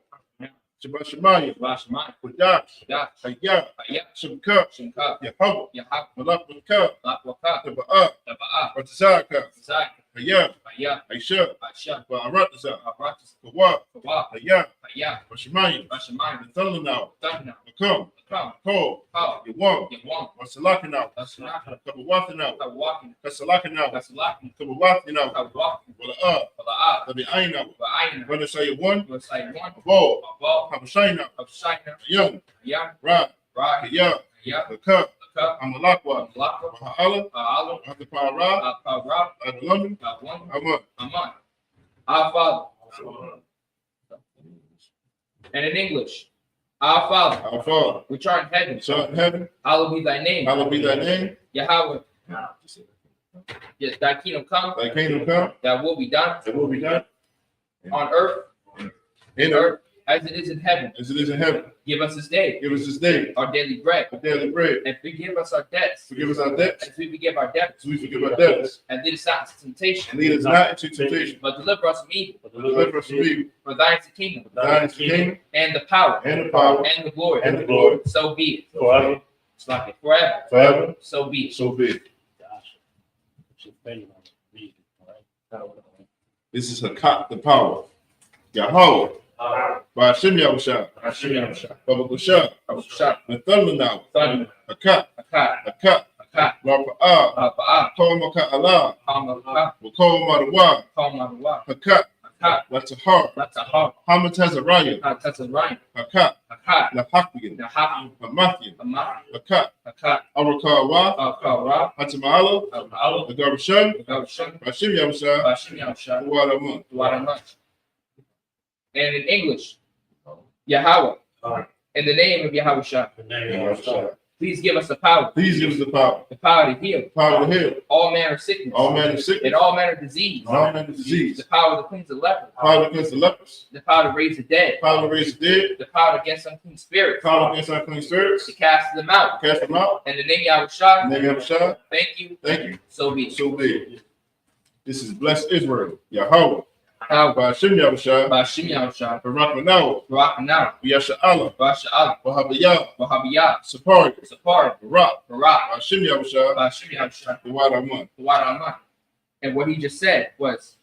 Shabbat Shemayim, Vashmai, Kodash, Dash, Hayah, Aya, Shabkat, Shinka, Yahweh, Yahab, Malak Malka, Lakwaka, Taba'ah, Taba'a, Ratazaka, Zak, Hayah, Aya, Aisha, Asha, Ba'aratazah, Aratis, Kawa, Kawa, Hayah, Aya, Washemayim, Vashmai, Nathalanau, Thana, Makam, Kam, Ko, Kao, Yawam, Yawam, Wasalakanau, Vasanaka, Kabawatanau, Kawakin, Kasalakanau, Kasalakin, Kabawatanau, Kawakin, Wala'ah, Vala'a, Tabi'ainau, Va'aina, Vanasaya one, Vasai one, Abo, Abo, Habashainau, of China, Young, Yan, Ra, Rai, Hayah, Ya, Lakab, Laka, Amalakwa, Laka, Maha'ala, Ba'ala, Hatapara, Ba'ra, Adalami, Ba'wan, Aman. Aman. Our Father. And in English, our Father, Our Father, which art in heaven, which art in heaven, hallowed be thy name. hallowed be thy name. Yahweh, yes, thy kingdom come, Thy kingdom come, thy will be done thy will be done on earth, in earth as it is in heaven. as it is in heaven. Give us this day Give us this day our daily bread, our daily bread. and forgive us our debts, Forgive us our debts as we forgive our debtors, as we forgive our debtors. and lead us not into And temptation, lead us not into temptation, but deliver us from evil. but deliver us from evil. For thine is the kingdom, Thine is the kingdom and the power, and the power and the glory, and the glory so be it. Forever. It's like it forever, forever. so be it. So be it. This is Hakat, the power. Yahweh, by Hashem Yahushua, Hashem Yahushua, Baba Gusha, Yahushua, Nathalanau, Thunder, Hakat, Akat, Hakat, Akat, Rapa'ah, Apa'ah, Kol Makat Allah, Hamaka, Wakol Madawa, Kalmawa, Hakat, Akat, Latahar, Latahar, Hamatazariah, Tatazarine, Hakat, Akat, Lahakian, Nahapi, Hamathian, Amak, Hakat, Akat, Arakawa, Akara, Hatamala, Apa'ala, the Garbashan, Gavshan, Hashem Yahushua, Hashem Yahushua, Wadamun. Duaramuch. And in English, Yahweh, in the name of Yahushua, Yahushua. please give us the power Please give us the to heal power to heal all manner of sickness, all manner of sickness, and all manner of disease, all manner of disease, the power to cleanse the leper, power against the lepers, the power to raise the dead, power to raise the dead, the power against unclean spirits, power against unclean spirits, to cast them out. cast them out. In the name of Yahushua, In the name of Yahushua, thank you, thank you. so be it. So be it. This is blessed Israel, Yahweh, Power by Hashem Yahushua, by Hashem Yahushua, Barak Manaw, Barakanaw, Yasha Allah, Basha Allah, Wahabiyah, Wahabiyah, Sapari, Sapar, Barak, Barak, by Hashem Yahushua, by Hashem Yahushua, Wadamun. Duaramuch. And what he just said was,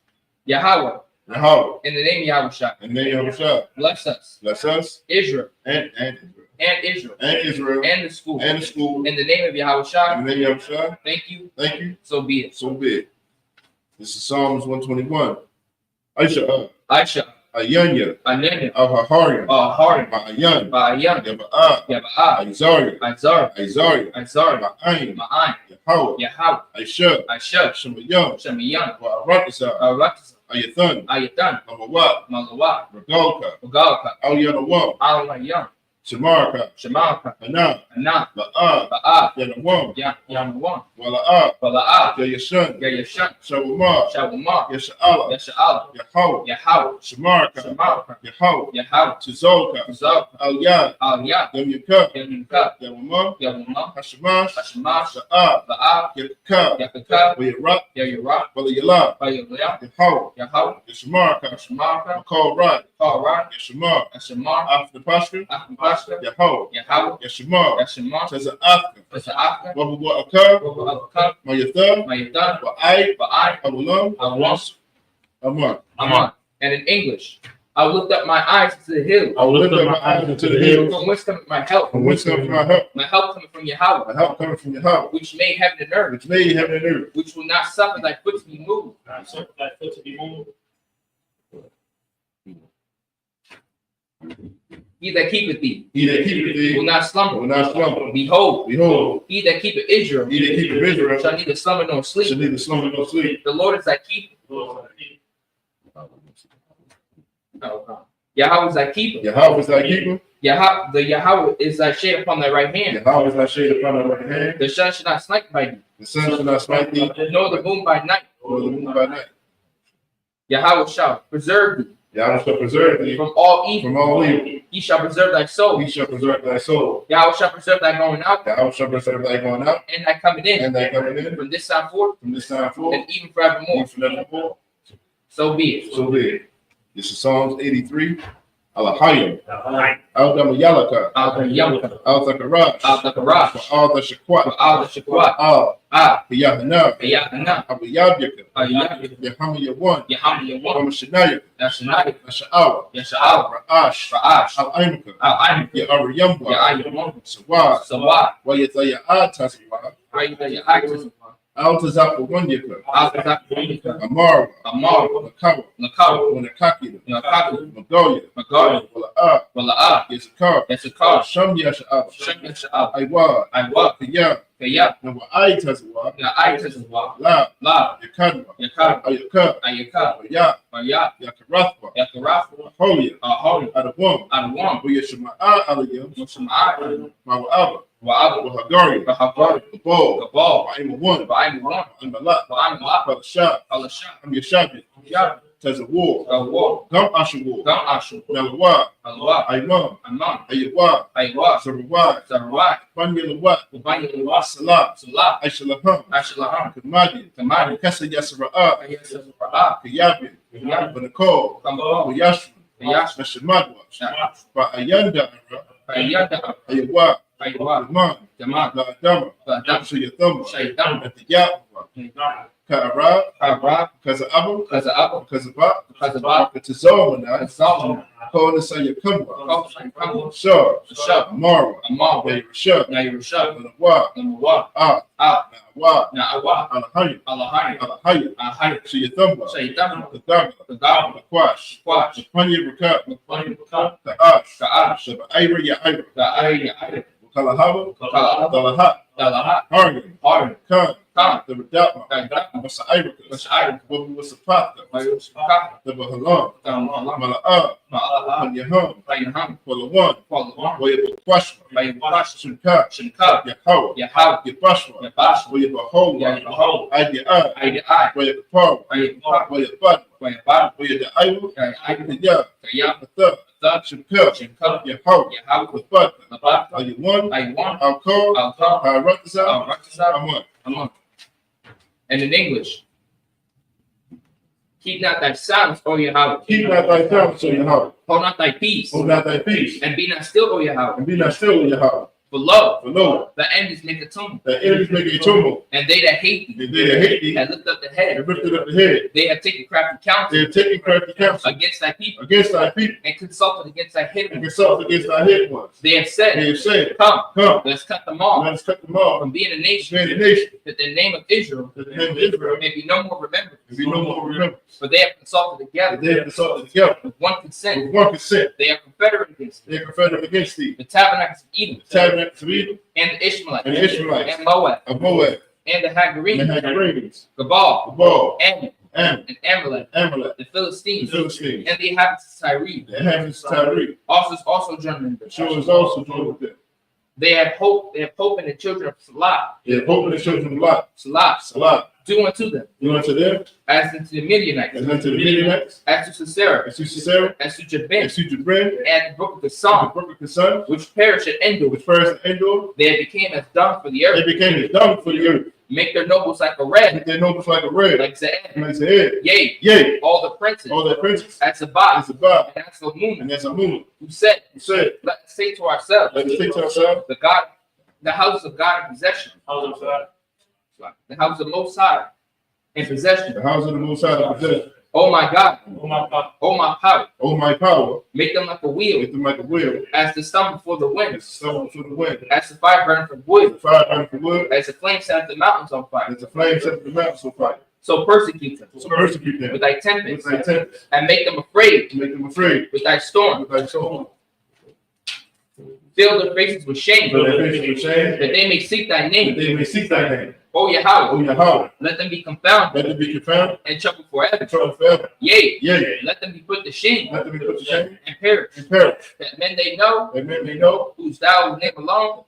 Yahweh, Yahweh, in the name of Yahushua, in the name of Yahushua, bless us, bless us Israel, and Israel, Israel and the school. and the school. In the name of Yahushua, In the name of Yahushua, thank you, thank you. so be it. So be it. This is Psalms 121. Aisha, Aisha, Ayanya, Ananya, Al-Haharian, Harim, Ma'ayan, Ba'ayan, Yaba'ah, Yaba'ah, Aizariah, Azar, Aizariah, Azar, Ma'ayin, Ma'an, Yahweh, Yahweh, Aisha, Aisha, Shemayam, Shemiyan, Wa'aratasa, Aratasa, Ayathan, Ayatan, Amawat, Malawa, Regalka, Ugalka, Al-Yanawam, Alayan, Shamarka, Shemalka, Anam, Anam, La'ah, Ba'a, Yanawam, Yamawan, Wala'ah, Bala'ah, Yayashan, Yayashan, Shawamah, Shawamar, Yasha'ala, Yasha'ala, Yahweh, Yahweh, Shamarka, Shemalka, Yahweh, Yahweh, Tizolka, Tuzal, Al-Yad, Aliyah, Yamyaka, Yamika, Yamamah, Yamuma, Hashemash, Hashemash, La'ah, Ba'a, Yakaka, Yakaka, Wayarat, Yayura, Walayala, Bayulaya, Yahweh, Yahweh, Yashamarka, Shamarka, Makal Rat, Karan, Yashamar, Ashamar, After Pashka, Akubashka, Yahweh, Yahweh, Yashamar, Yashamar, Teza Afka, Tasa'aka, Wabu Akar, Robo Abaka, Mayatha, Mayadan, Wa'ai, Ba'ai, Awalam, Awas, Amar. Aman. And in English, I lift up my eyes to the hill. I will lift up my eyes into the hills. From whence cometh my help? From whence comes my help? My help coming from Yahweh, My help coming from Yahweh, which made heaven and earth, which made heaven and earth. which will not suffer thy foot to be moved. He that keepeth thee He that keepeth thee will not will slumber. not slumber. Behold, Behold, he that keepeth Israel he that keepeth Israel shall neither slumber nor shall sleep. neither slumber nor sleep. The Lord is thy keeper. Yahweh is thy keeper. Yahweh is thy keeper. The Yahweh is thy shade upon thy right hand. Yahweh is thy shade upon thy right hand. The sun shall not smite by thee, The sun shall not smite thee, nor the moon by night. nor the moon by night. Yahweh shall preserve thee Yahweh shall preserve thee from all evil. from all evil. He shall preserve thy soul. He shall preserve thy soul. Yahweh shall preserve thy going out Yahweh shall preserve thy going out and thy coming in and thy coming in from this time forth from this time forth and even forevermore. and forevermore. So be it. So be it. This is Psalms 83. Alahayim, Aldama Yalaka, Al-Yamka, Al-Zakarash, Al-Zakarash, Al-Dashakwat, Al-Shakwat, Al-Yahana, Ayatana, Abu Yabyaka, Ayat, Yahama Yawan, Yaham Yawan, Ramashanaya, Yashanai, Nasha'awa, Yasha'al, Ra'ash, Ra'ash, Al-Aimaka, Al-Aim, Ya'ara Yamba, Ya'ayamon, Sawad, Sawat, Wayataya Taswa, Rayda Ya'atis, Al-Tazapa Wanyaka, Al-Zak, Amara, Amar, Nakawa, Nakal, Wanakakida, Nakaki, Magoya, Magari, Wala'a, Wala'ah, Yasakar, Yasakar, Sham Yasha'ab, Shem Yasha'al, Aiwa, Aywa, Kiyam, Kayat, Nawa'ai Taswa, Ya'aitis, La, La, Yakadwa, Yakar, Ayaka, Ayaka, Ya, Mayat, Yakarathwa, Yakarafu, Hoya, Ahom, Adabum, Adawam, Uyashama'a Alayam, Mushma'ai, Mawa'aba, Wa'ab, Wahagari, Bahabar, Gabal, Gabal, Wa'ima One, Ba'im One, Wa'imala, Ba'im La, Palashah, Alasha, I'm Yashabi, Yab, Tazawar, Gawar, Gum Ashawar, Gam Ashu, Nalawa, Alwa, Aimam, Amam, Ayawa, Aywa, Sarawai, Sarawai, Banyalawa, Ubayi Wa, Salah, Salah, Aishalaham, Ashalaham, Kamadi, Kamari, Kasa Yasara'a, Ayasa Ra'a, Kayabi, Yab, Banako, Kambal, Wayashru, Yash, Nashamadwa, Ba'ayanda, Ayanda, Ayawa, Aywa, Man, Jamal, La Dama, Badam, Shayathamba, Shaitan, at the Yatwa, Ka'ara, Kabra, Kaza Abu, Kaza Abu, Kaza Ba, Kaza Ba, Katazomana, Kazal, Kona Sayakamba, Kosai Kambo, Shah, Shah, Amara, Amar, Yayrisha, Nairusha, Nawa, Namawa, Ah, Nawa, Na'awa, Alahaya, Alahai, Alahaya, Ahai, Shayathamba, Shaitan, the Dama, Kagab, the Quash, Quash, the Panya Rakat, Mukwan Buka, the Ash, Ka'ash, the Aira Ya'ira, Ka'ai, Kalahaba, Kalahaba, Dalahat, Dalahat, Hargan, Harn, Khan, Khan, the Radatma, Kagab, Masairika, Mashair, Wasapata, Mayushka, the Bahalam, Tamalam, Mala'ah, Ma'alaha, Panyaham, Bayaham, Palawan, Kwalwan, Wayabakwashma, Bayabash, Shunka, Shinka, Yahawa, Yahaw, Yabashma, Yabash, Wayabahowa, Yabaho, Idea, Aida, Wayakapar, Bayabah, Wayabad, Bayabah, Wayadaiwa, Kaya, Ya, Kaya, Atha, Thug, Shunka, Shinka, Yahawa, Yahaw, Wabad, Labat, Ayuwan, Aywan, Alkor, Alka, Haratza, Al-Rakza, Amun. Amon. And in English, keep not thy silence, O Yahweh. Keep not thy silence, O Yahweh. Hold not thy peace, Hold not thy peace, and be not still, O Yahweh. and be not still, O Yahweh. For lo, For lo, the enemies make atonement, the enemies make a tumult, and they that hate thee and they that hate thee have lifted up the have head. lifted up the head. They have taken crafty They counsel have taken crafty counsel against thy people, against thy people, and consulted against thy and hidden ones. consulted against thy hid ones. They have They said, have said, Come, Come, let's cut them off let us cut them off, from being a nation, being a nation, that the name of Israel that the name of Israel may be no more remembered. and be no more remembered. For they have consulted That together they have consulted together with one consent. with one consent. They are confederate against They are confederate against thee. the tabernacles of Edom, The tabernacles of Edom, and the Ishmaelites, and the Ishmaelites, and Moab, of Moab, and the and the Hagarenes, Hagarenes, Gabal, Gabal, Ammon, Ammon, and Amalek, Amalek, the the Philistines, Philistines, and the inhabitants of Tyre. the inhabitants of Tyre. Also joined in Sure them. is also joined with them. They have hope in the children of Salah. They have hope in the children of Lot. Salah, Salah, do unto them, do unto them, as unto the Midianites, as unto the Midianites, as to Sisera, as to Sisera, as to Jabin, as to Jabrin, and the brook of the the Son, brook of the sun, which perished at Endor. which first and Endor, They became as dung for the they earth. became as dung for the earth. Make their nobles like a red, Make their nobles like a red, like Ze'ed. like the head. Yea, Yea, all the princes, all their princes, at Sabbath, as a bar, and at Salmon, and as a moon, who said, who said, let us say to ourselves, let us take to ourselves the houses of God in possession, the house of Most High in possession. the house of the Most High to possess. Oh my God, oh my power, Oh, my power, make them like a wheel, make them like a wheel, as the stumble before the as wind, the stone for the wind, as the fire burning from as wood, the fire burning for wood, as the flame set the mountains on fire. as the flame set the mountains on fire. So persecute them So persecute them with thy with tempest, thy tempest, and make them afraid to make them afraid with thy storm. with thy soul. Fill their faces with shame, For their faces with shame, that they may seek thy that name. they may seek thy name. O Yahweh, O Yahweh, let them be confounded let them be confounded and troubled forever. and troubled forever. Yea, Yea, let them be put to shame let them be put to shame and perish, and perish, that men they know that men may know whose thou name alone,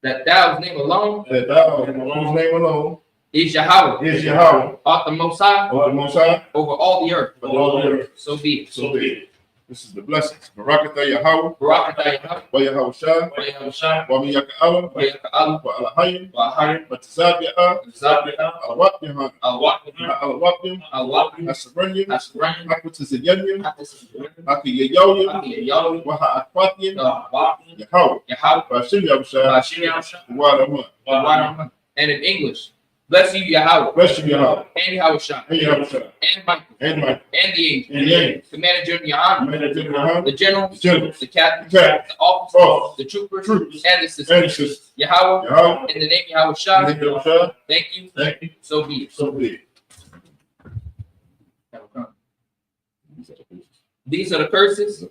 that thou's name alone thou, whose name alone is Yahweh, is Yahweh, art the Most High over the Most High, over all the earth. over all the earth. So be it. So be it. This is the blessings. Barakatah Yahweh. Barakatah Yahweh. Wa Yahweh Shah. Wa Yahweh Shah. Wa Miyaka Allah. Wa Yaka Allah. Wa Alahayim. Wa Ahayim. Wa Tazabiah. Zabiah. Alawat Yahan. Al-Waqim. Alawatnim. Al-Waqim. Asaranyim. Asranyim. Akutazayanyim. Akasranyim. Akiyayoyim. Yahweh. Wa Ha'akwatnim. Waqim. Yahweh. Yahweh. Wa Hashem Yahweh Shah. Bashir Yahweh. Wa Rahman. Wa Rahman. And in English, bless you, Yahweh. Bless you, Yahweh. And Yahweh Shah. And Yahweh Shah. And Michael. And Michael. And the angels. And the angels. Commander General Yahan. Commander General The generals. The generals. The captains. The captains. The officers. Officers. The troopers. Troopers. And the sisters. And the sisters. Yahweh. Yahweh. In the name of Yahweh Shah. And Yahweh Shah. Thank you. Thank you. So be it. So be it. These are the curses.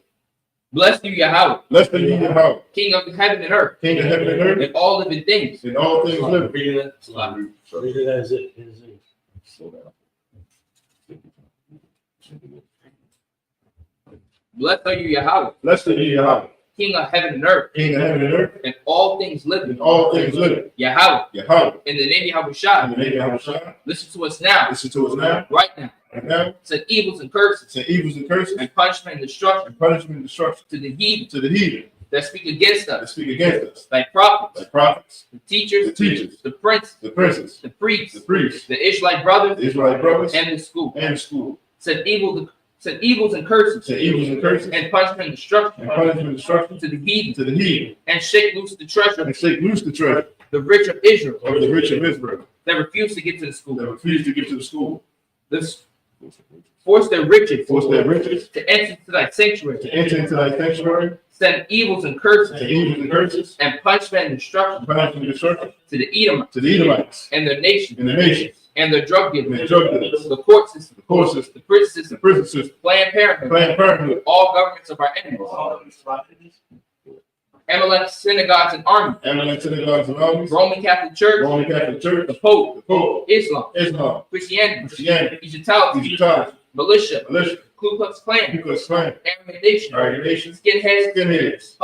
Bless you, Yahweh. Blessed be Yahweh, King of heaven and earth. King of heaven and earth, And all living things. and all things living. Read it as it is. Slow down. Blessed are you, Yahweh. Blessed be Yahweh, King of heaven and earth. King of heaven and earth, And all things living. and all things living. Yahweh. Yahweh, In the name of Yahweh in Shah. the name of Yahweh Shah, Listen to us now. listen to us now, Right now. right now, Said evils and curses. to evils and curses, And punishment and destruction. and punishment and destruction To the heathen to the heathen that speak against that us. speak against us, Like prophets. the prophets, The teachers. the teachers, The princes. the princes, The priests. the priests, The Israelite brothers. the Israelite brothers, And the school. and the school, Said evils and curses. to evils and curses, And punishment and destruction. and punishment and destruction To the heathen. to the heathen, And shake loose the treasure. and shake loose the treasure The rich of Israel. of the rich of Israel That refuse to get to the school. that refuse to get to the school, This force their riches. force their riches To enter into thy sanctuary. to enter into thy sanctuary, Send evils and curses. to evils and curses, And punishment and destruction. punishment and destruction To the Edomites. to the Edomites And their nation. and the nations, And their drug and dealers. the drug dealers, The court system. the court system, The prison the system. prison system, Planned Parenthood. Planned Parenthood, All governments of our enemies. Amalek synagogues and armies. Amalek synagogues and armies, Roman Catholic Church. Roman Catholic Church, The Pope. the Pope, Islam. Islam, Christianity. Christianity, Egyptology. Egyptology, Militia. militia, Ku Klux Klan. Ku Klux Klan, Aryan Nation. Aryan nations, Skinheads. skinheads,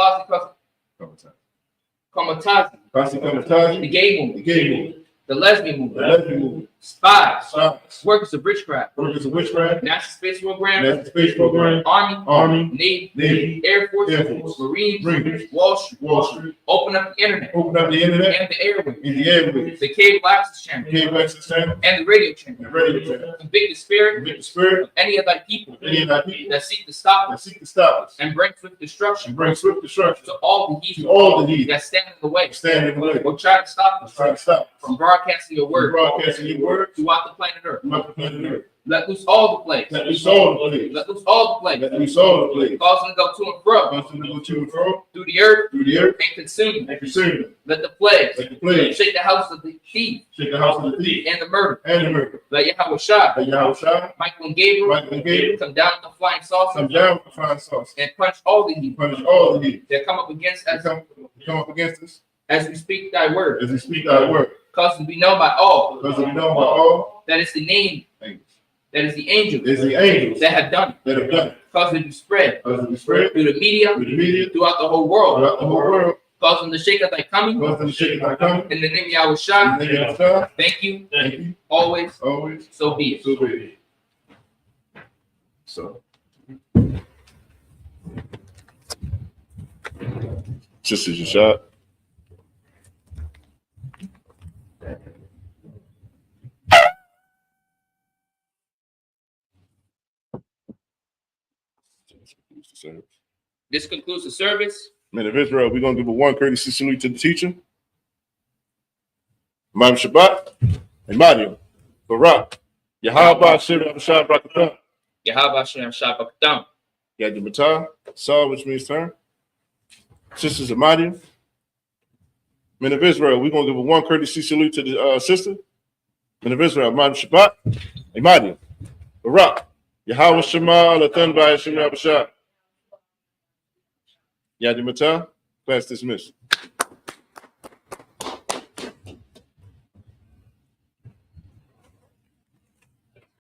Komatazi. Posse The Comitazi, gay the movement. gay movement, The lesbian the movement. lesbian movement, Spies. science, Workers of witchcraft. workers of witchcraft, National Space Program. National Space Program, Army. Army, Navy. Navy, Air Force. Air Force, Marines. Marines, Wall Street. Wall Street, Open up the internet. open up the internet, And the airwaves. in the airways, The cable access channel. cable access channel, And the radio channel. and radio channel, Convict the spirit convict the spirit of any of thy people of any of thy people that seek to stop that us seek to stop us, and bring swift destruction and bring swift destruction to all the to heathen all the heathen that stand in the way stand in the way, or try to stop us trying to stop us from broadcasting your from word broadcasting your word throughout the planet Earth. throughout the planet Earth. Let loose all the plagues. Let loose all the plagues. Let loose all the plagues. Let loose all the plagues. Cause them to go to and fro Cause them to go to and fro through the earth through the earth and consume and them. consume them. Let the plagues Like the plagues, shake the house of the thief shake the house of the thief and the murder. and the murder. Let Yahweh Shah, Let Yahweh Shah, Michael and Gabriel Michael and Gabriel come down with the flying saucers come down with the fine sauce and punch all the heathen punish all the heathen that come up against that us come up against us as we speak thy word. as we speak thy word. Cause it to be known by all Because we know by all that it's the name, things. that is the angels There's the angels that have done it. that have done it. Cause it to spread Because we spread through the media through the media throughout the whole world. throughout the whole world. Cause them to shake up thy coming Because them shaking thy coming. in the name of Yahweh Shah. In the name of God. Thank you, Thank you. always, Always. so be it. So be it. So. Sister Jashad. This concludes the service. Men of Israel, we're going to give a one courtesy salute to the teacher. Imam Shabbat, Imadium, Barak, Yahweh, Shirah, Shah, Brakatah, Yahweh Shem Shabbat. Yadi Matah, Saw, which means turn. Sisters Imadium. Men of Israel, we're going to give a one courtesy salute to the sister. Men of Israel, Imam Shabbat, Imadium, Barak, Yahweh Shema, Lathan, Ba'ay, Shema, Bashah. Yadi Matah, class dismissed.